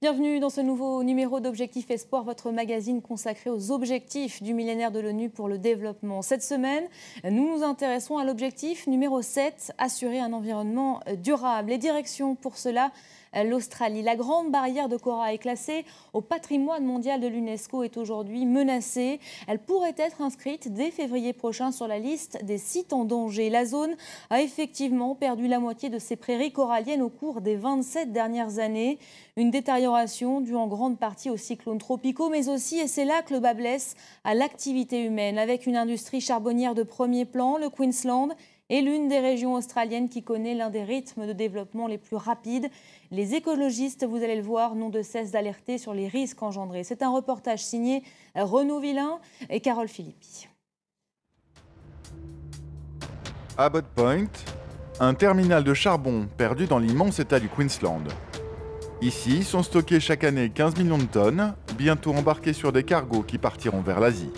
Bienvenue dans ce nouveau numéro d'Objectifs Espoir, votre magazine consacré aux objectifs du millénaire de l'ONU pour le développement. Cette semaine, nous nous intéressons à l'objectif numéro 7, assurer un environnement durable. Les directions pour cela, l'Australie. La grande barrière de corail classée au patrimoine mondial de l'UNESCO est aujourd'hui menacée. Elle pourrait être inscrite dès février prochain sur la liste des sites en danger. La zone a effectivement perdu la moitié de ses prairies coralliennes au cours des 27 dernières années. Une détérioration due en grande partie aux cyclones tropicaux, mais aussi, et c'est là que le bât blesse, à l'activité humaine. Avec une industrie charbonnière de premier plan, le Queensland est l'une des régions australiennes qui connaît l'un des rythmes de développement les plus rapides. Les écologistes, vous allez le voir, n'ont de cesse d'alerter sur les risques engendrés. C'est un reportage signé Renaud Villain et Carole Philippi. Abbott Point, un terminal de charbon perdu dans l'immense état du Queensland. Ici sont stockés chaque année 15 millions de tonnes, bientôt embarqués sur des cargos qui partiront vers l'Asie.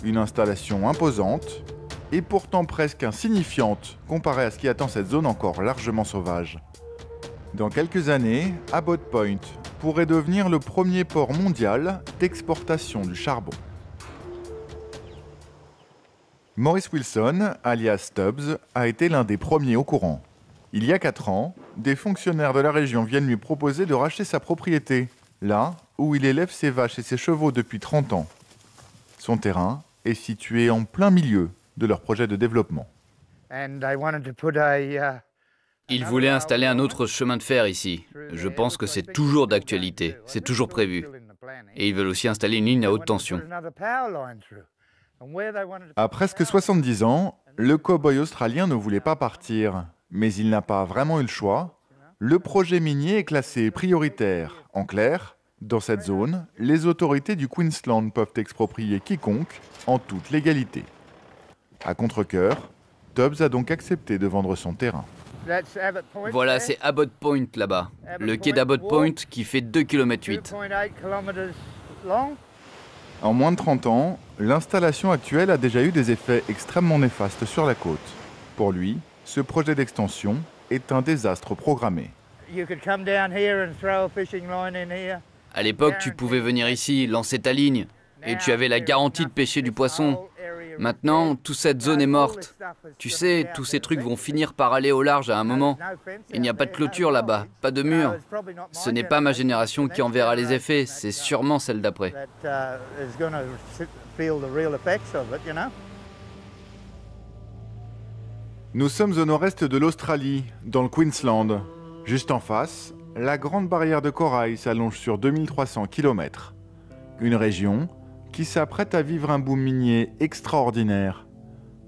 Une installation imposante et pourtant presque insignifiante comparée à ce qui attend cette zone encore largement sauvage. Dans quelques années, Abbott Point pourrait devenir le premier port mondial d'exportation du charbon. Maurice Wilson, alias Tubbs, a été l'un des premiers au courant. Il y a 4 ans, des fonctionnaires de la région viennent lui proposer de racheter sa propriété, là où il élève ses vaches et ses chevaux depuis 30 ans. Son terrain est situé en plein milieu de leur projet de développement. Ils voulaient installer un autre chemin de fer ici. Je pense que c'est toujours d'actualité, c'est toujours prévu. Et ils veulent aussi installer une ligne à haute tension. À presque 70 ans, le cow-boy australien ne voulait pas partir. Mais il n'a pas vraiment eu le choix. Le projet minier est classé prioritaire. En clair, dans cette zone, les autorités du Queensland peuvent exproprier quiconque en toute légalité. À contre-cœur, Tubbs a donc accepté de vendre son terrain. Voilà, c'est Abbott Point là-bas. Le quai d'Abbott Point qui fait 2,8 km. En moins de 30 ans, l'installation actuelle a déjà eu des effets extrêmement néfastes sur la côte. Pour lui, ce projet d'extension est un désastre programmé. À l'époque, tu pouvais venir ici, lancer ta ligne, et tu avais la garantie de pêcher du poisson. Maintenant, toute cette zone est morte. Tu sais, tous ces trucs vont finir par aller au large à un moment. Il n'y a pas de clôture là-bas, pas de mur. Ce n'est pas ma génération qui en verra les effets, c'est sûrement celle d'après. Nous sommes au nord-est de l'Australie, dans le Queensland. Juste en face, la grande barrière de corail s'allonge sur 2300 km. Une région qui s'apprête à vivre un boom minier extraordinaire.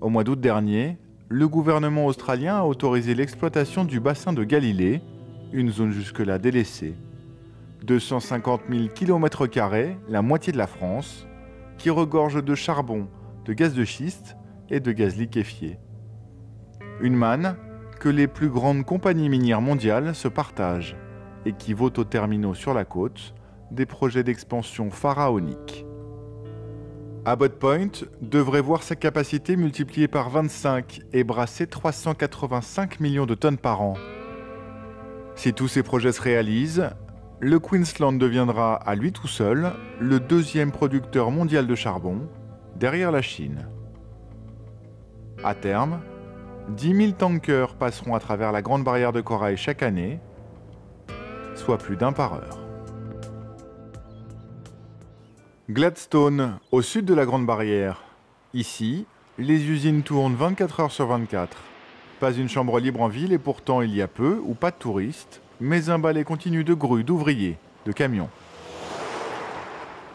Au mois d'août dernier, le gouvernement australien a autorisé l'exploitation du bassin de Galilée, une zone jusque-là délaissée. 250 000 km², la moitié de la France, qui regorge de charbon, de gaz de schiste et de gaz liquéfié. Une manne que les plus grandes compagnies minières mondiales se partagent et qui vaut aux terminaux sur la côte des projets d'expansion pharaoniques. Abbott Point devrait voir sa capacité multipliée par 25 et brasser 385 millions de tonnes par an. Si tous ces projets se réalisent, le Queensland deviendra à lui tout seul le deuxième producteur mondial de charbon, derrière la Chine. À terme, 10 000 tankers passeront à travers la grande barrière de corail chaque année, soit plus d'un par heure. Gladstone, au sud de la grande barrière. Ici, les usines tournent 24 heures sur 24. Pas une chambre libre en ville et pourtant il y a peu ou pas de touristes, mais un balai continu de grues, d'ouvriers, de camions.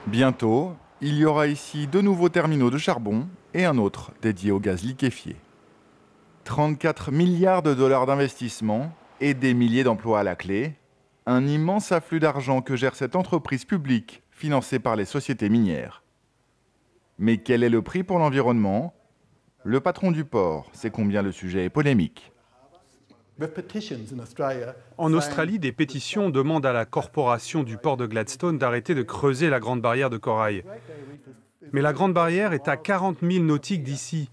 Bientôt, il y aura ici 2 nouveaux terminaux de charbon et un autre dédié au gaz liquéfié. 34 milliards de dollars d'investissement et des milliers d'emplois à la clé. Un immense afflux d'argent que gère cette entreprise publique financée par les sociétés minières. Mais quel est le prix pour l'environnement ? Le patron du port sait combien le sujet est polémique. En Australie, des pétitions demandent à la corporation du port de Gladstone d'arrêter de creuser la grande barrière de corail. Mais la grande barrière est à 40 000 nautiques d'ici.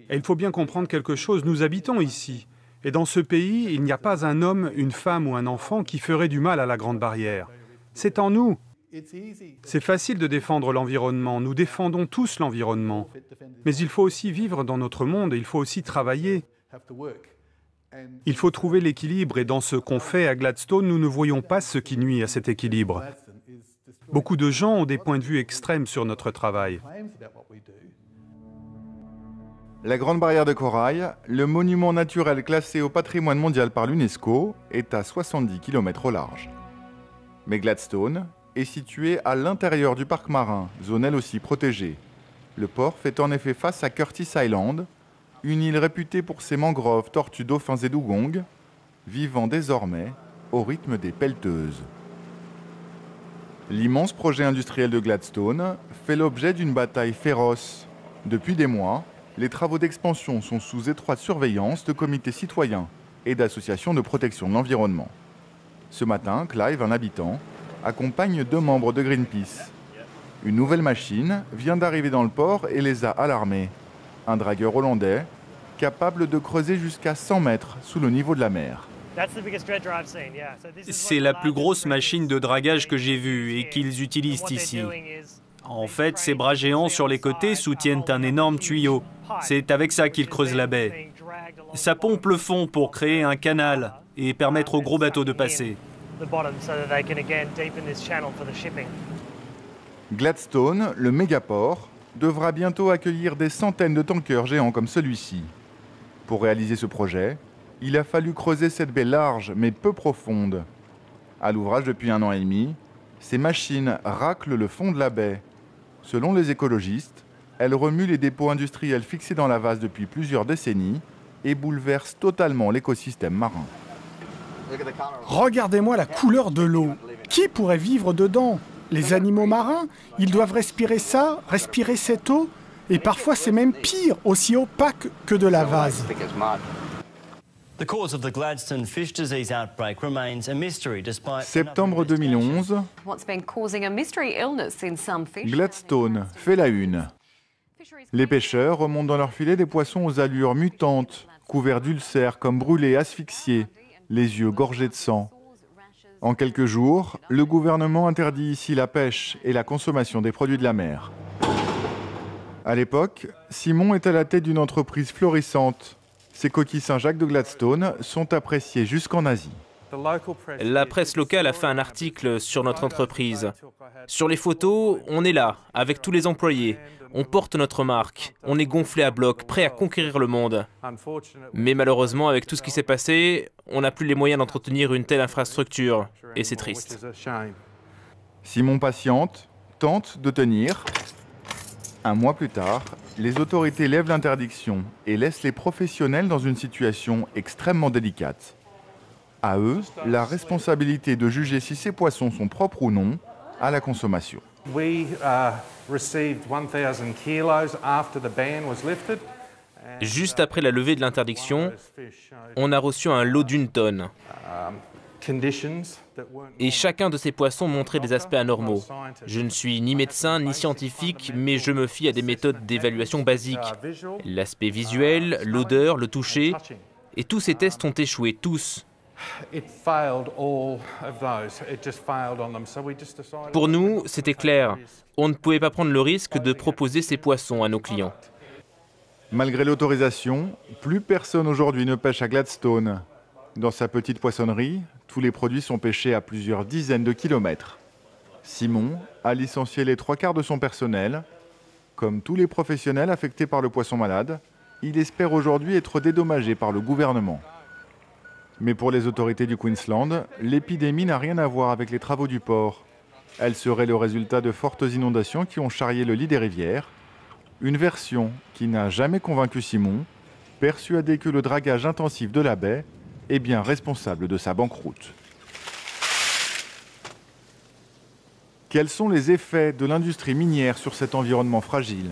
Et il faut bien comprendre quelque chose, nous habitons ici. Et dans ce pays, il n'y a pas un homme, une femme ou un enfant qui ferait du mal à la Grande Barrière. C'est en nous. C'est facile de défendre l'environnement, nous défendons tous l'environnement. Mais il faut aussi vivre dans notre monde, il faut aussi travailler. Il faut trouver l'équilibre et dans ce qu'on fait à Gladstone, nous ne voyons pas ce qui nuit à cet équilibre. Beaucoup de gens ont des points de vue extrêmes sur notre travail. La Grande Barrière de Corail, le monument naturel classé au patrimoine mondial par l'UNESCO, est à 70 km au large. Mais Gladstone est situé à l'intérieur du parc marin, zone elle aussi protégée. Le port fait en effet face à Curtis Island, une île réputée pour ses mangroves, tortues, dauphins et dugongs, vivant désormais au rythme des pelleteuses. L'immense projet industriel de Gladstone fait l'objet d'une bataille féroce. Depuis des mois, les travaux d'expansion sont sous étroite surveillance de comités citoyens et d'associations de protection de l'environnement. Ce matin, Clive, un habitant, accompagne 2 membres de Greenpeace. Une nouvelle machine vient d'arriver dans le port et les a alarmés. Un dragueur hollandais, capable de creuser jusqu'à 100 mètres sous le niveau de la mer. C'est la plus grosse machine de dragage que j'ai vue et qu'ils utilisent ici. En fait, ces bras géants sur les côtés soutiennent un énorme tuyau. C'est avec ça qu'ils creusent la baie. Ça pompe le fond pour créer un canal et permettre aux gros bateaux de passer. Gladstone, le mégaport, devra bientôt accueillir des centaines de tankers géants comme celui-ci. Pour réaliser ce projet, il a fallu creuser cette baie large mais peu profonde. À l'ouvrage depuis 1 an et demi, ces machines raclent le fond de la baie. Selon les écologistes, elles remuent les dépôts industriels fixés dans la vase depuis plusieurs décennies et bouleversent totalement l'écosystème marin. Regardez-moi la couleur de l'eau. Qui pourrait vivre dedans? Les animaux marins, ils doivent respirer ça, respirer cette eau. Et parfois c'est même pire, aussi opaque que de la vase. Septembre 2011, Gladstone fait la une. Les pêcheurs remontent dans leur filet des poissons aux allures mutantes, couverts d'ulcères comme brûlés, asphyxiés, les yeux gorgés de sang. En quelques jours, le gouvernement interdit ici la pêche et la consommation des produits de la mer. À l'époque, Simon est à la tête d'une entreprise florissante. Ces coquilles Saint-Jacques de Gladstone sont appréciées jusqu'en Asie. La presse locale a fait un article sur notre entreprise. Sur les photos, on est là, avec tous les employés. On porte notre marque. On est gonflé à bloc, prêt à conquérir le monde. Mais malheureusement, avec tout ce qui s'est passé, on n'a plus les moyens d'entretenir une telle infrastructure. Et c'est triste. Simon patiente, tente de tenir. 1 mois plus tard, les autorités lèvent l'interdiction et laissent les professionnels dans une situation extrêmement délicate. À eux, la responsabilité de juger si ces poissons sont propres ou non à la consommation. Juste après la levée de l'interdiction, on a reçu un lot d'1 tonne. Et chacun de ces poissons montrait des aspects anormaux. Je ne suis ni médecin ni scientifique, mais je me fie à des méthodes d'évaluation basiques. L'aspect visuel, l'odeur, le toucher. Et tous ces tests ont échoué, tous. Pour nous, c'était clair. On ne pouvait pas prendre le risque de proposer ces poissons à nos clients. Malgré l'autorisation, plus personne aujourd'hui ne pêche à Gladstone. Dans sa petite poissonnerie, tous les produits sont pêchés à plusieurs dizaines de kilomètres. Simon a licencié les 3/4 de son personnel. Comme tous les professionnels affectés par le poisson malade, il espère aujourd'hui être dédommagé par le gouvernement. Mais pour les autorités du Queensland, l'épidémie n'a rien à voir avec les travaux du port. Elle serait le résultat de fortes inondations qui ont charrié le lit des rivières. Une version qui n'a jamais convaincu Simon, persuadé que le dragage intensif de la baie est bien responsable de sa banqueroute. Quels sont les effets de l'industrie minière sur cet environnement fragile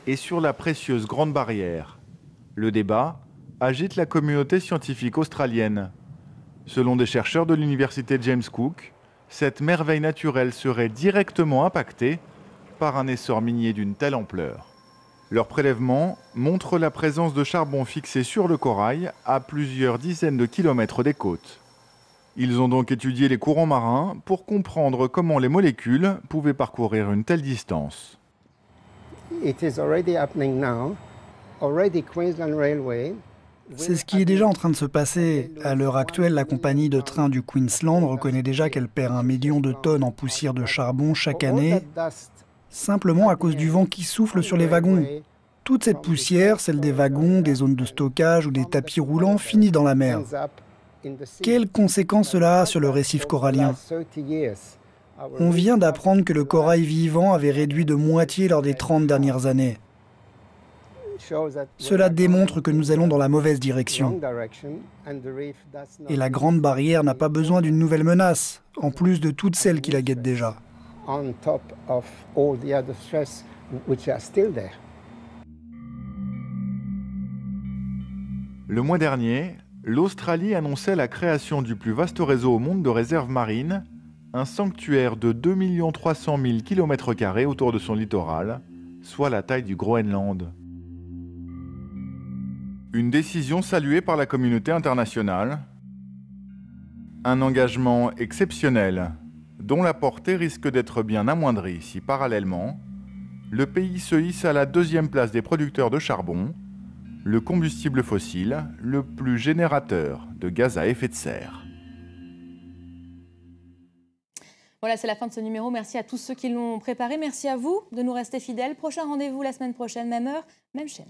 et sur la précieuse Grande Barrière? Le débat agite la communauté scientifique australienne. Selon des chercheurs de l'université James Cook, cette merveille naturelle serait directement impactée par un essor minier d'une telle ampleur. Leur prélèvement montre la présence de charbon fixé sur le corail à plusieurs dizaines de kilomètres des côtes. Ils ont donc étudié les courants marins pour comprendre comment les molécules pouvaient parcourir une telle distance. C'est ce qui est déjà en train de se passer. À l'heure actuelle, la compagnie de train du Queensland reconnaît déjà qu'elle perd 1 million de tonnes en poussière de charbon chaque année, simplement à cause du vent qui souffle sur les wagons. Toute cette poussière, celle des wagons, des zones de stockage ou des tapis roulants, finit dans la mer. Quelles conséquences cela a sur le récif corallien? On vient d'apprendre que le corail vivant avait réduit de moitié lors des 30 dernières années. Cela démontre que nous allons dans la mauvaise direction. Et la Grande Barrière n'a pas besoin d'une nouvelle menace, en plus de toutes celles qui la guettent déjà. Le mois dernier, l'Australie annonçait la création du plus vaste réseau au monde de réserves marines, un sanctuaire de 2 300 000 km² autour de son littoral, soit la taille du Groenland. Une décision saluée par la communauté internationale, un engagement exceptionnel dont la portée risque d'être bien amoindrie si parallèlement, le pays se hisse à la 2e place des producteurs de charbon, le combustible fossile le plus générateur de gaz à effet de serre. Voilà, c'est la fin de ce numéro. Merci à tous ceux qui l'ont préparé. Merci à vous de nous rester fidèles. Prochain rendez-vous la semaine prochaine, même heure, même chaîne.